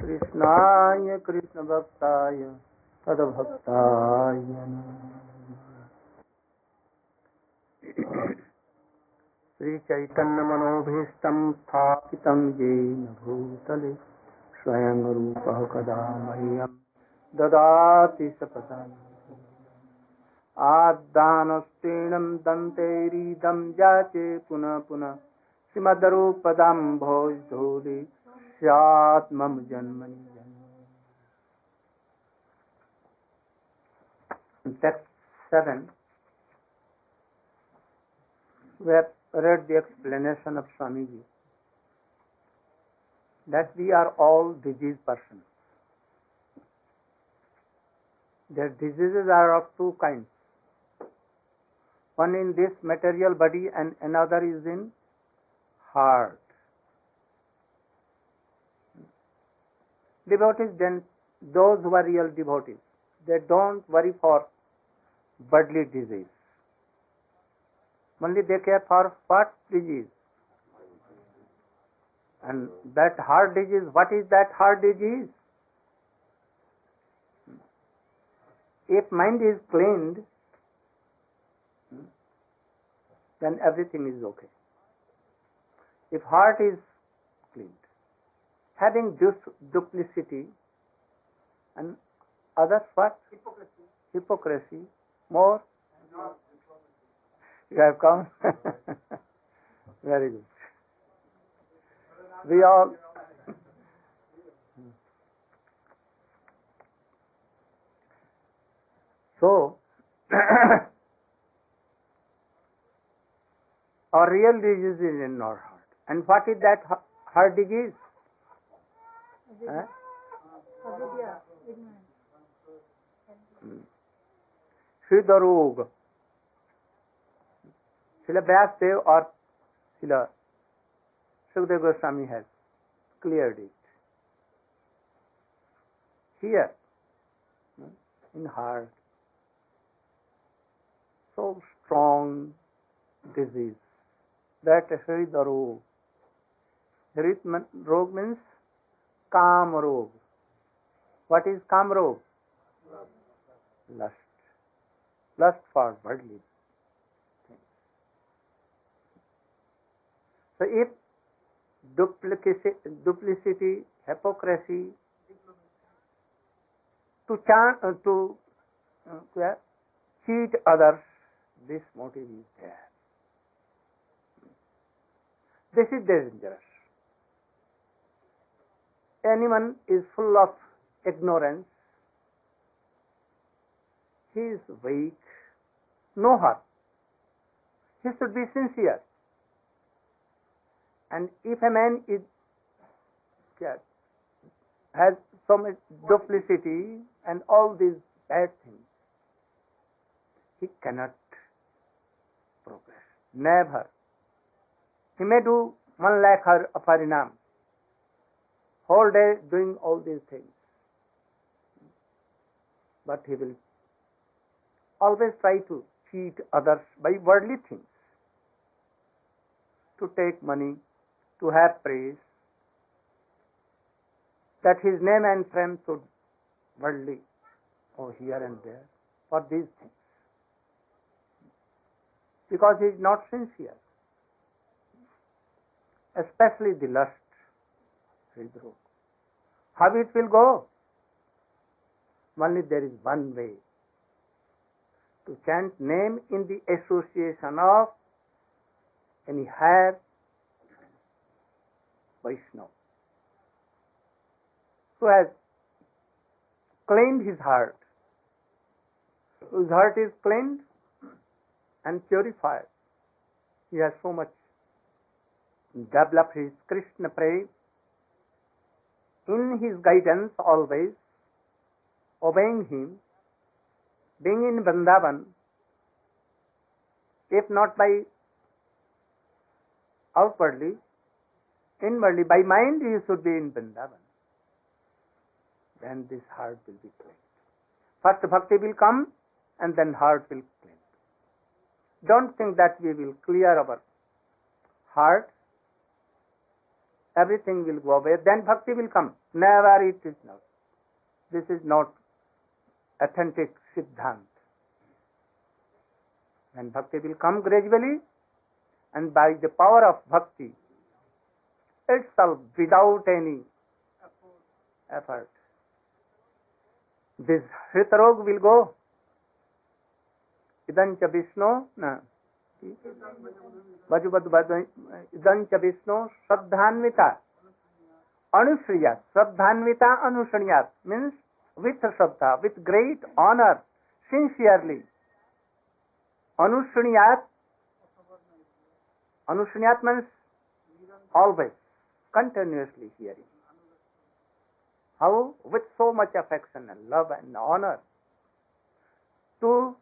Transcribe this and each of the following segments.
कृष्णाय कृष्ण भक्ताय तद्भक्ताय श्री चैतन्य मनोभीष्टं स्थापितं येन भूतले स्वयं रूपः कदा मह्यं ददाति सपदां आदानस्तीनं दन्तैरीदं याचे पुनः पुनः श्रीमद्रूपदाम्भोजधूलि स्यात् मम जन्मनि जन्म। Text 7. We have read the explanation of Swamiji that we are all diseased persons. Their diseases are of two kinds. One in this material body and another is in heart. Devotees, then those who are real devotees, they don't worry for bodily disease. Only they care for what disease? And that heart disease, what is that heart disease? If mind is cleaned, then everything is okay. If heart is cleaned, having duplicity and others what? Hypocrisy. More? You have come? Very good. We all so our real disease is in our heart. And what is that heart disease? Shrida Roga. Srila Vyasdev or Srila Sukadeva Goswami has cleared it. Here, in heart, so strong disease, that Shrida Roga. Shrida Roga means Kam Roga. What is Kam Roga? Lust. Lust for worldly. So if duplicity, hypocrisy, to cheat others, this motive is there. This is dangerous. Anyone is full of ignorance, he is weak, know her. He should be sincere. And if a man is has so much duplicity and all these bad things, he cannot progress. Never. He may do 1 lakh of harinam, whole day doing all these things, but he will always try to cheat others by worldly things, to take money, to have praise, that his name and fame should worldly or here and there for these things, because he is not sincere, especially the lust. How it will go? Only there is one way: to chant name in the association of any higher Vaishnava who has cleaned his heart, whose heart is cleaned and purified. He has so much developed his Krishna prema in his guidance, always obeying him, being in Vrindavan, if not by outwardly, inwardly, by mind he should be in Vrindavan. Then this heart will be cleansed. First bhakti will come and then heart will cleanse. Don't think that we will clear our heart everything will go away, then bhakti will come. Never it is not. This is not authentic Siddhant. And bhakti will come gradually, and by the power of bhakti itself, without any effort, this Hritarog will go. Idancha Vishnu, Idancha Vishnu, Shraddhanvita, Anushriyat. Shraddhanvita Anushriyat means with Shraddha, with great honor, sincerely. Anushriyat, Anushriyat means always, continuously hearing. How? With so much affection and love and honor. To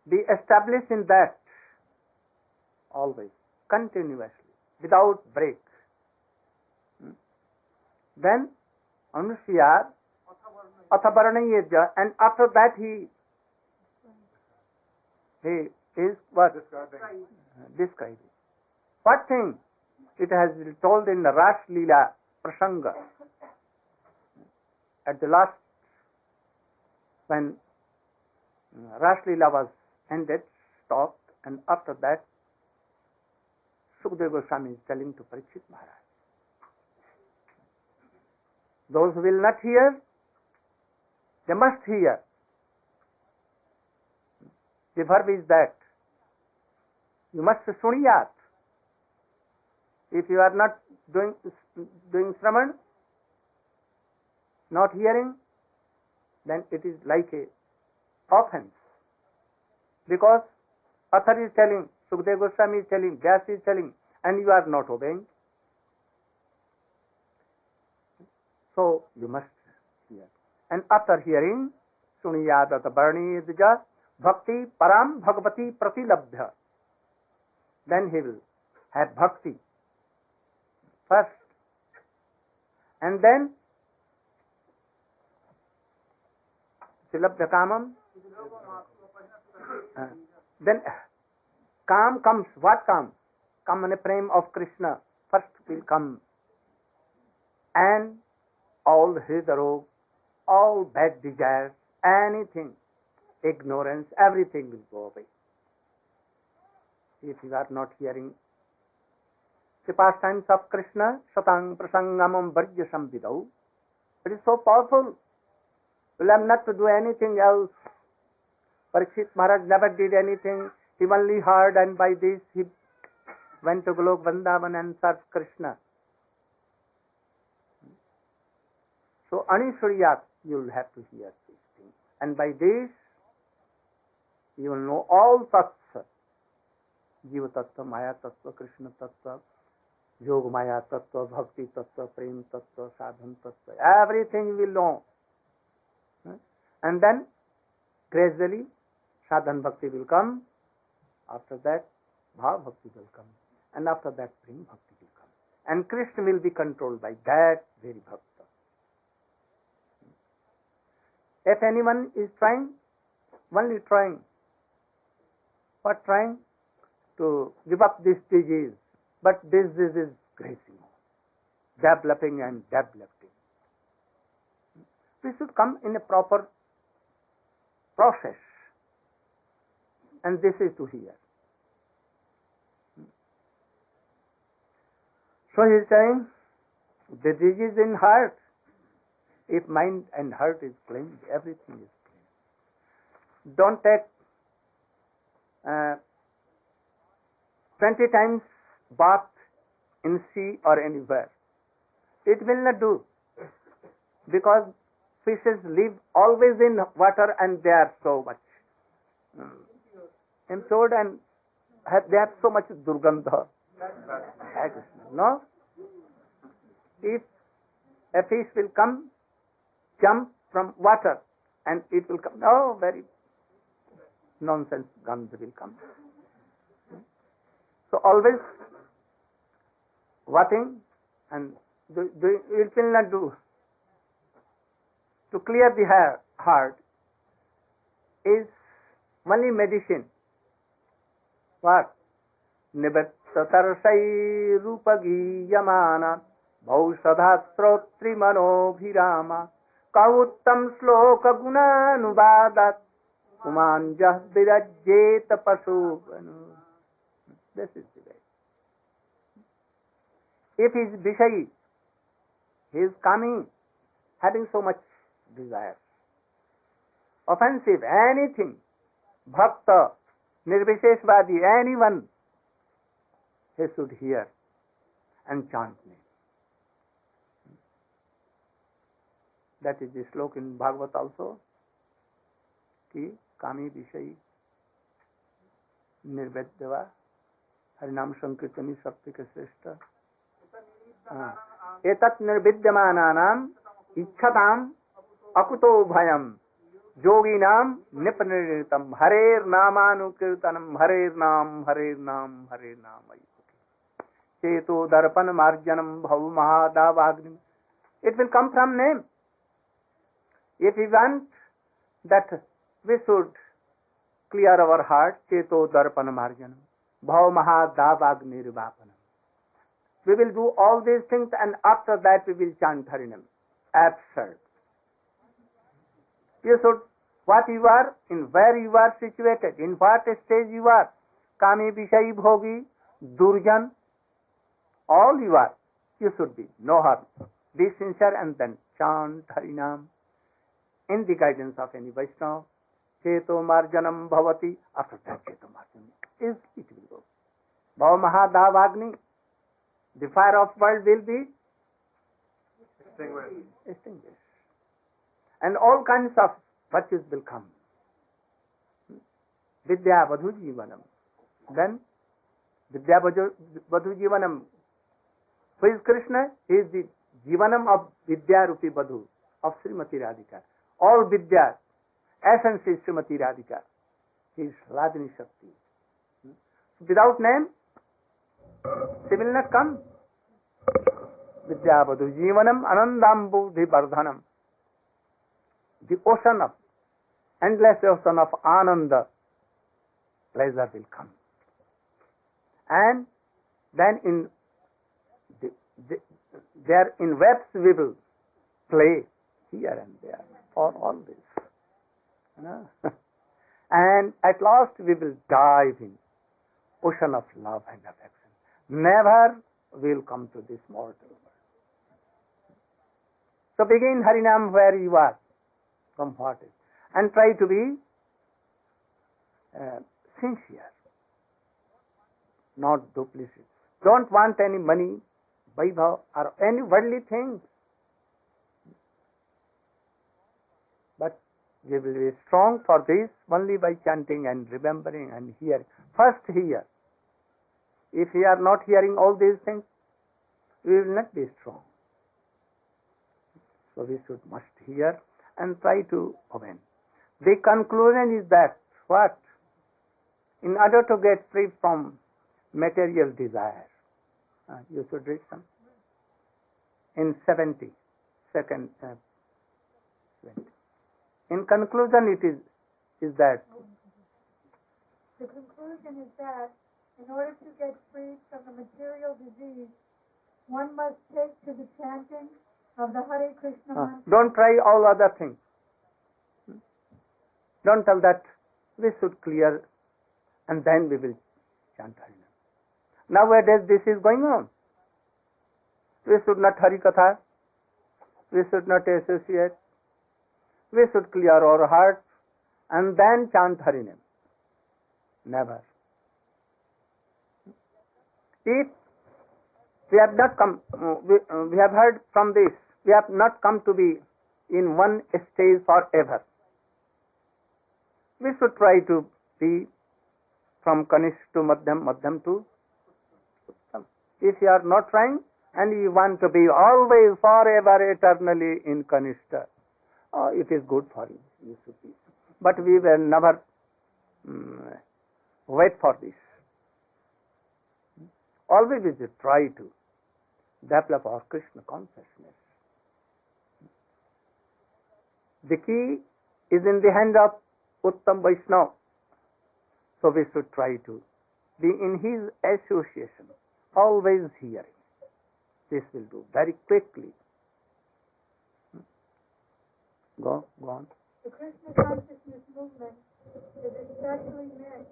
be established in that always, continuously, without break. Then Anushya Athavarnayeja, and after that he is what? Describing. What thing? It has been told in the Ras Leela Prasanga. At the last, when Ras Leela was ended, stopped, and after that, Sukadeva Goswami is telling to Parikshit Maharaj. Those who will not hear, they must hear. The verb is that you must suniyat. If you are not doing Shraman, not hearing, then it is like a offense. Because author is telling, Sukadeva Goswami is telling, Vyas is telling, and you are not obeying. So you must hear. And after hearing, Suniyadata Barni Dija Bhakti Param Bhagavati Pratilabdha. Then he will have bhakti first. And then Silabdha Kamam. Then Kam comes. What Kam? Kamane Prem of Krishna first will come. And all Hridarog, all bad desires, anything, ignorance, everything will go away. If you are not hearing the pastimes of Krishna, Satang Prasangamam Varjasam Vidau, it is so powerful. Will have not to do anything else. Parikshit Maharaj never did anything. He only heard, and by this he went to Golok Vrindavan and served Krishna. So Anishriyat, you will have to hear these things. And by this, you will know all Tattva. Jiva Tattva, Maya Tattva, Krishna Tattva, Yoga Maya Tattva, Bhakti Tattva, Prem Tattva, Sadhana Tattva. Everything you will know. And then, gradually, Sadhana Bhakti will come. After that, Bhav Bhakti will come. And after that, Prem Bhakti will come. And Krishna will be controlled by that very Bhakta. If anyone is trying, only trying, what trying? To give up this disease. But this disease is gracing, developing and developing. We should come in a proper process. And this is to hear. So he is saying, the disease in heart. If mind and heart is clean, everything is clean. Don't take 20 times bath in sea or anywhere. It will not do. Because fishes live always in water and they are so much impure and they have so much durgandha. No? If a fish will come, jump from water, and it will come. Oh, very nonsense gandha will come. So always watching and it will not do. To clear the heart is only medicine. What? सतर्षैरूपगीयमाना भौषधा श्रोत्रिमनोभिरामा कौत्तम श्लोक गुणानुवादात् पुमांजः विरज्येत पशुगनु. This is the way. If he is Vishayi, he is coming, having so much desire, offensive, anything, Bhakta, Nirvisheshvadi, anyone, he should hear and chant name. That is the slok in Bhagavad also, ki Kami Vishayi Nirvedyava Harinam Sankirtani Saptika Sreshta. Etat nirvidyamananam ichchatam akuto bhayam yoginam nipaniritam harer namanukirtanam harer nam cheto darpan marjanam bhav mahadavagnim. It will come from name. If we want that we should clear our heart, cheto darpan marjanam bhav mahadavagni rivapanam. We will do all these things and after that we will chant Harinam. Absurd. You should, what you are, in where you are situated, in what stage you are, Kami, Vishayi, Bhogi, Durjan, all you are, you should be, no harm. Be sincere and then chant Harinam in the guidance of any Vaishnava. Cheto marjanam bhavati, after that cheto marjanam, it will go. Bhava mahadavagni, the fire of world will be extinguished. And all kinds of virtues will come. Vidya Vadhu Jivanam. Then, Vidya Vadhu Jivanam. Who is Krishna? He is the Jivanam of Vidya Rupi Vadhu, of Srimati Radhika. All Vidya, essence is Srimati Radhika. He is Radhini Shakti. Without name, she will not come. Vidya Vadhu Jivanam Anandam Buddhi Bardhanam. The ocean of, endless ocean of Ananda, pleasure will come. And then in there in webs we will play here and there for all this. And at last we will dive in ocean of love and affection. Never will come to this mortal world. So begin Harinam where you are, from what is, and try to be sincere, not duplicitous. Don't want any money, vaibhav, or any worldly things. But we will be strong for this only by chanting and remembering and hearing. First hear. If we are not hearing all these things, we will not be strong. So we must hear and try to obey. The conclusion is that what? In order to get free from material desire, you should read some. In 70. In conclusion, it is that. The conclusion is that in order to get free from the material disease, one must take to the chanting of the Hare Krishna mantra. Don't try all other things. Don't tell that we should clear and then we will chant Harinam. Nowadays this is going on. We should not Hari Katha. We should not associate. We should clear our heart and then chant Harinam. Never. If we have not come, we have heard from this, we have not come to be in one stage forever. We should try to be from Kanishk to Madhyam, Madhyam to Uttam. If you are not trying and you want to be always, forever, eternally in Kanishta, it is good for you. You should be. But we will never wait for this. Always we should try to develop our Krishna consciousness. The key is in the hand of Uttam Vaishnava. So we should try to be in his association, always hearing. This will do very quickly. Go on. The Krishna consciousness movement is especially meant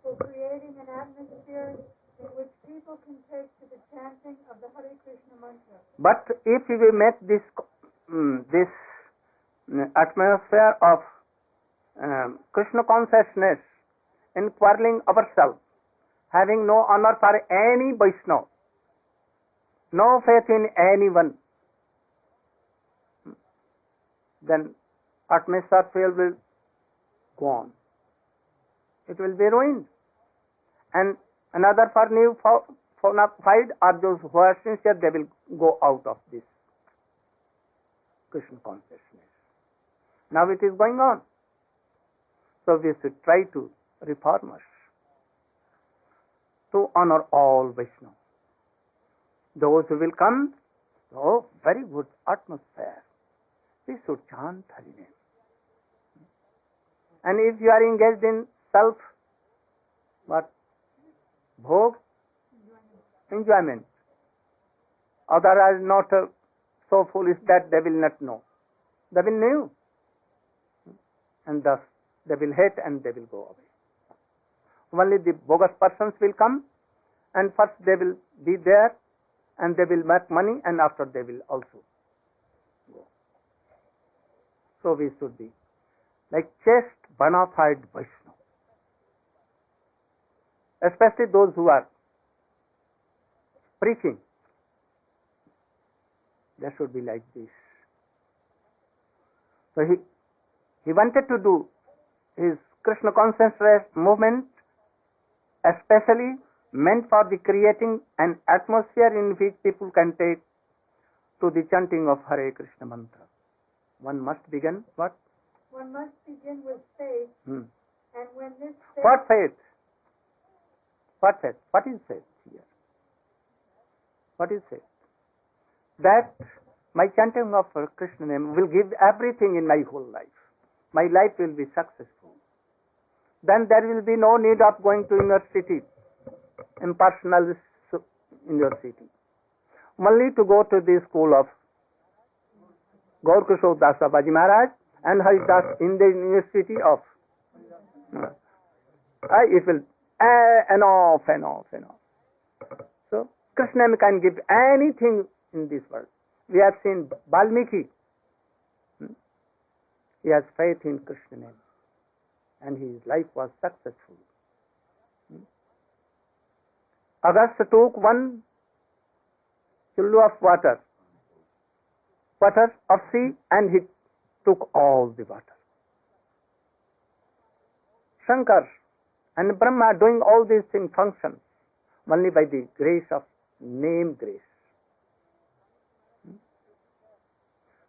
for creating an atmosphere in which people can take to the chanting of the Hare Krishna mantra. But if we make this atmosphere of Krishna consciousness in quarreling ourselves, having no honor for any Vaishnava, no faith in anyone, then atmosphere will go on. It will be ruined. And another for new fight are those who are sincere, they will go out of this Krishna consciousness. Now it is going on. So we should try to reform us to honor all Vaishnavas. Those who will come, oh, very good atmosphere. We should chant Hari name. And if you are engaged in self, what? Bhog? Enjoyment. Others are not so foolish that they will not know. They will know. And thus they will hate and they will go away. Only the bogus persons will come, and first they will be there and they will make money, and after they will also go. So we should be like chaste, bona fide Vaishnava. Especially those who are preaching. They should be like this. So he wanted to do his Krishna consciousness movement especially meant for the creating an atmosphere in which people can take to the chanting of Hare Krishna mantra. One must begin what? One must begin with faith. And when this faith... What faith? What faith? What is faith here? What is faith? That my chanting of Krishna name will give everything in my whole life. My life will be successful. Then there will be no need of going to university, impersonal university. Only to go to the school of Gaur Kishore Das Babaji Maharaj and Haridas in the university of it will enough. So Krishna can give anything in this world. We have seen Valmiki. He has faith in Krishna name, and his life was successful. Agastya took one chullu of water of sea, and he took all the water. Shankar and Brahma doing all these things functions only by the grace of name grace.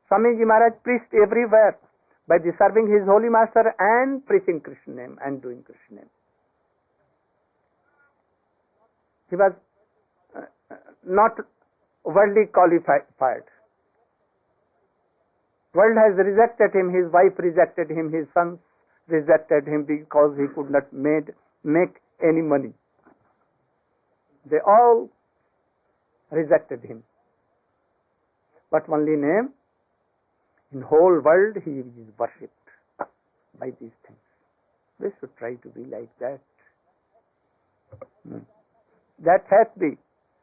Swamiji Maharaj preached everywhere by the serving his holy master and preaching Krishna name and doing Krishna name. He was not worldly qualified. World has rejected him, his wife rejected him, his sons rejected him because he could not make any money. They all rejected him. But only name, in whole world he is worshipped by these things. We should try to be like that. That has to be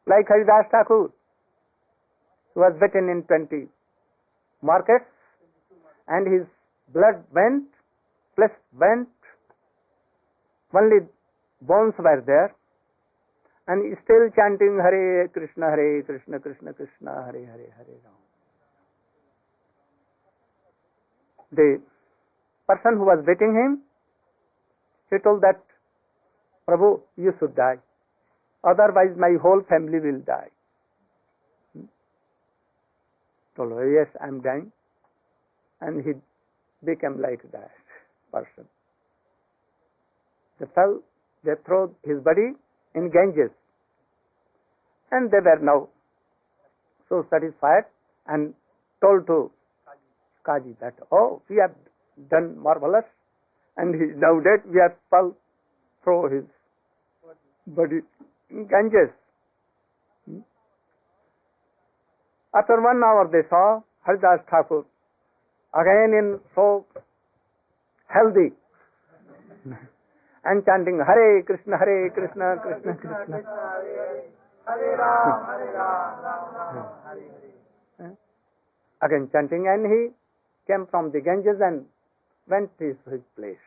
like Haridas Thakur, who was beaten in 20 markets, and his blood went, flesh went, only bones were there, and he still chanting Hare Krishna, Krishna Krishna, Hare Hare, Hare Rama. The person who was beating him, he told that, Prabhu, you should die. Otherwise my whole family will die. Told, oh, yes, I am dying. And he became like that person. They threw his body in Ganges. And they were now so satisfied and told to Kaji that, oh, we have done marvelous, and he is now dead, we have throw his But Ganges, after 1 hour they saw Haridas Thakur again in so healthy and chanting Hare Krishna, Krishna Krishna. Hare Ram, Ram Hare Hare. Again chanting, and he came from the Ganges and went to his place.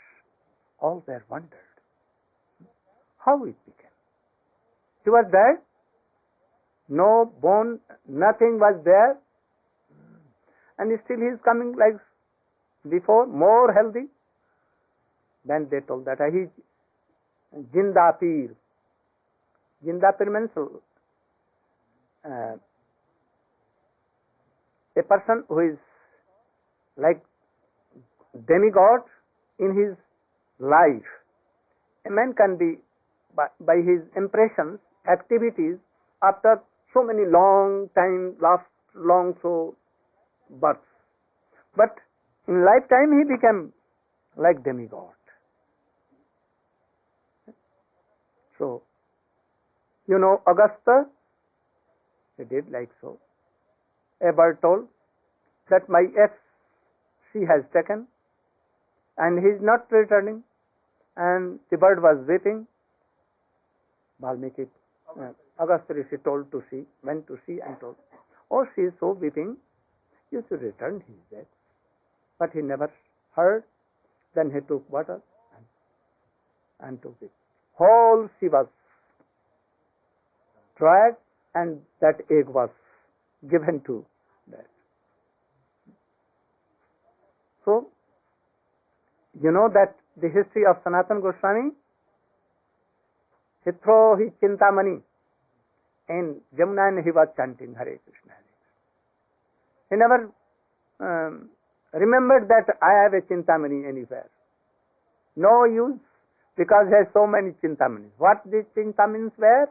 All were wondered how it became. He was dead, no bone, nothing was there, and still he is coming like before, more healthy. Then they told that he Jinda Peer. Jinda Peer means a person who is like demigod in his life. A man can be by his impressions, activities, after so many long time, long so births. But in lifetime he became like demigod. So, you know, Augusta, he did like so. A bird told that my ex she has taken and he is not returning, and the bird was weeping. Valmiki, Agastya Rishi told to see, went to see and told, oh, she is so weeping, you should return his ex. But he never heard. Then he took water and took it. Whole she was dried, and that egg was given to that. So, you know that the history of Sanatana Goswami, he threw his Chintamani in Jamuna and he was chanting Hare Krishna, Hare Krishna. He never remembered that I have a Chintamani anywhere. No use, because he has so many Chintamani. What these Chintamans were?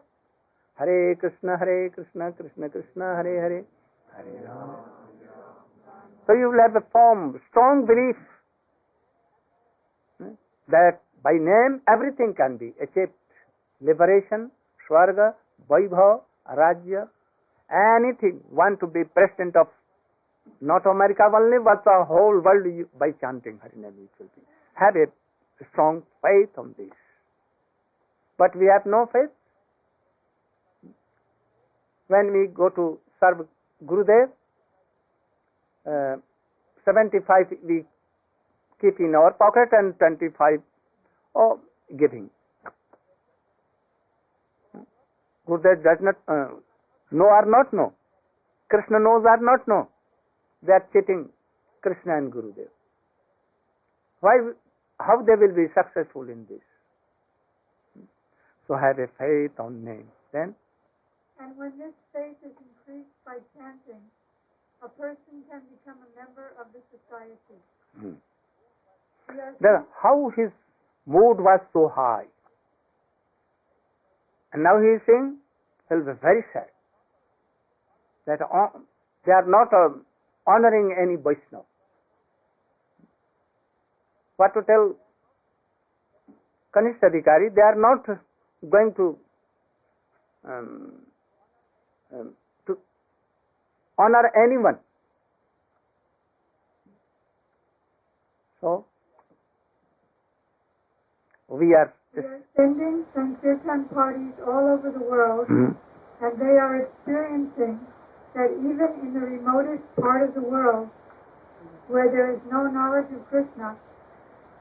Hare Krishna, Krishna Krishna, Hare Hare, Hare Rama. So you will have a firm, strong belief that by name everything can be achieved. Liberation, Swarga, Vaibhav, Rajya, anything. Want to be president of not America only, but the whole world by chanting Harinam it will be. Have a strong faith on this. But we have no faith. When we go to serve Gurudev, 75 we keep in our pocket and 25 giving. Gurudev does not know or not know. Krishna knows or not know. They are cheating Krishna and Gurudev. Why? How they will be successful in this? So have a faith on name. Then? And when this faith is increased by chanting, a person can become a member of the society. Then how his mood was so high. And now he is saying, he will be very sad that they are not honoring any Vaishnava. What to tell Kanishta Adhikari? They are not going to honor anyone. So, we are sending Sankirtan parties all over the world, and they are experiencing that even in the remotest part of the world, where there is no knowledge of Krishna,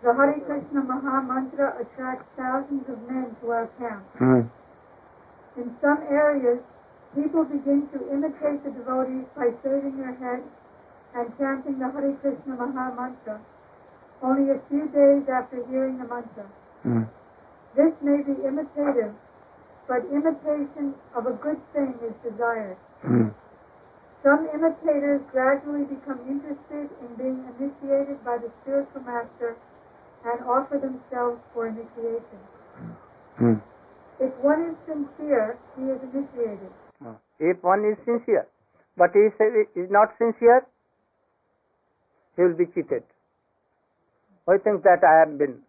the Hare Krishna Maha Mantra attracts thousands of men to our camp. In some areas, people begin to imitate the devotees by shaving their heads and chanting the Hare Krishna Maha Mantra only a few days after hearing the mantra. This may be imitative, but imitation of a good thing is desired. Some imitators gradually become interested in being initiated by the spiritual master and offer themselves for initiation. If one is sincere, he is initiated. If one is sincere, but he is not sincere, he will be cheated. He thinks that I have been,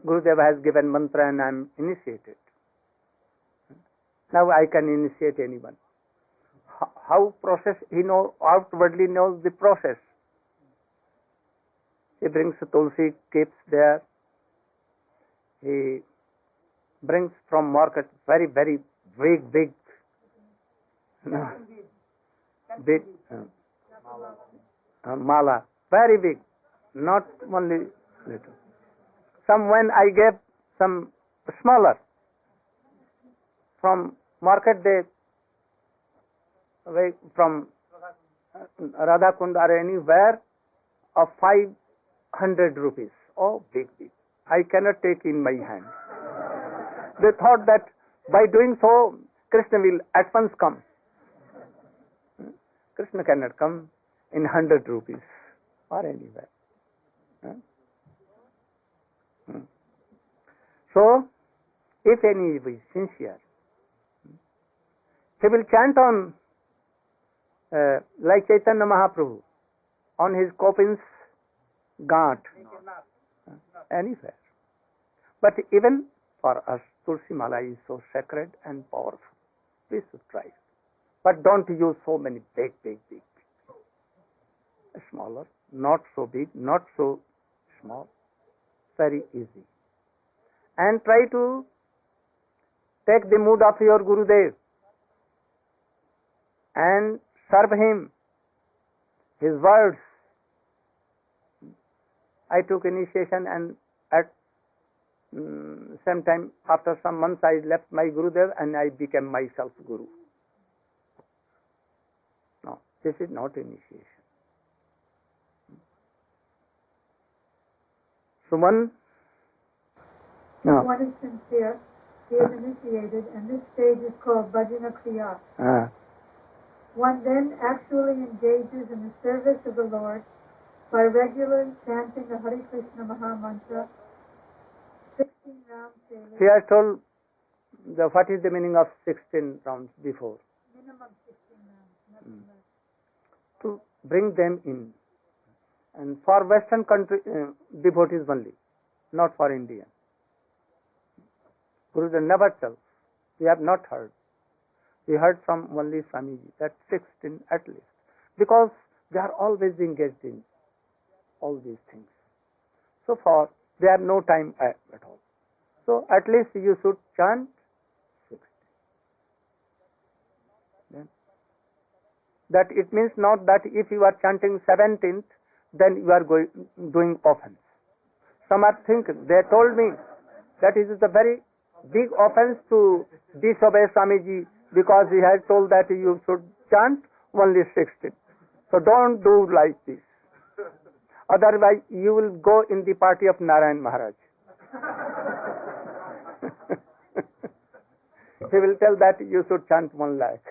Gurudev has given mantra and I am initiated. Now I can initiate anyone. How process? He outwardly knows the process. He brings tulsi, keeps there. He brings from market very, very big, big mala, very big, not only little. Some when I gave some smaller from market, they from Radhakund or anywhere of 500 rupees. Oh, big. I cannot take in my hand. They thought that by doing so, Krishna will at once come. Krishna cannot come in 100 rupees or anywhere. So, if any is sincere, he will chant on like Chaitanya Mahaprabhu on his coffins ghat anywhere. But even for us, Tulsi Mala is so sacred and powerful. We should try. But don't use so many big. Smaller, not so big, not so small. Very easy. And try to take the mood of your Gurudev and serve him, his words. I took initiation, and at same time, after some months, I left my Gurudev and I became myself Guru. No, this is not initiation. Suman? No. One is sincere, he is initiated, and this stage is called Bhajana Kriya. One then actually engages in the service of the Lord by regularly chanting the Hare Krishna Maha Mantra 16 rounds daily. He has told what is the meaning of 16 rounds before. Minimum 16 rounds, nothing less. To bring them in. And for Western country, devotees only, not for Indian. Gurudev never tells. We have not heard. We heard from only Swamiji that 16 at least. Because they are always engaged in all these things. So far, they have no time at all. So at least you should chant 16. Then, that it means not that if you are chanting 17th, then you are doing offense. Some are thinking, they told me that it is a very big offense to disobey Swamiji because he has told that you should chant only 16. So don't do like this. Otherwise, you will go in the party of Narayan Maharaj. He will tell that you should chant 1 lakh.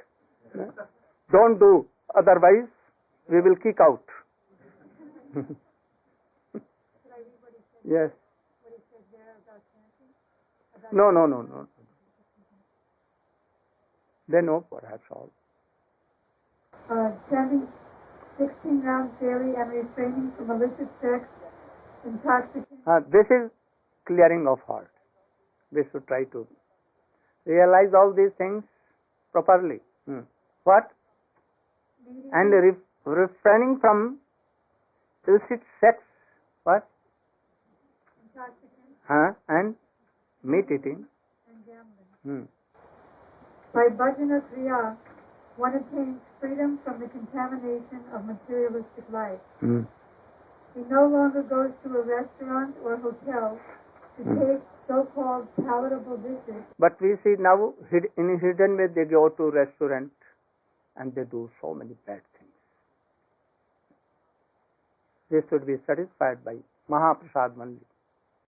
Don't do, otherwise we will kick out. Yes. No. They know perhaps all. Chanting 16 rounds daily and refraining from illicit sex, intoxication. This is clearing of heart. We should try to realize all these things properly. What? And refraining from illicit sex. What? Intoxicants. And meat eating. And gambling. By Bhajana Kriya, one attains freedom from the contamination of materialistic life. He no longer goes to a restaurant or hotel to take so-called palatable dishes. But we see now in hidden way they go to restaurant and they do so many bad things. They should be satisfied by Mahaprasad only.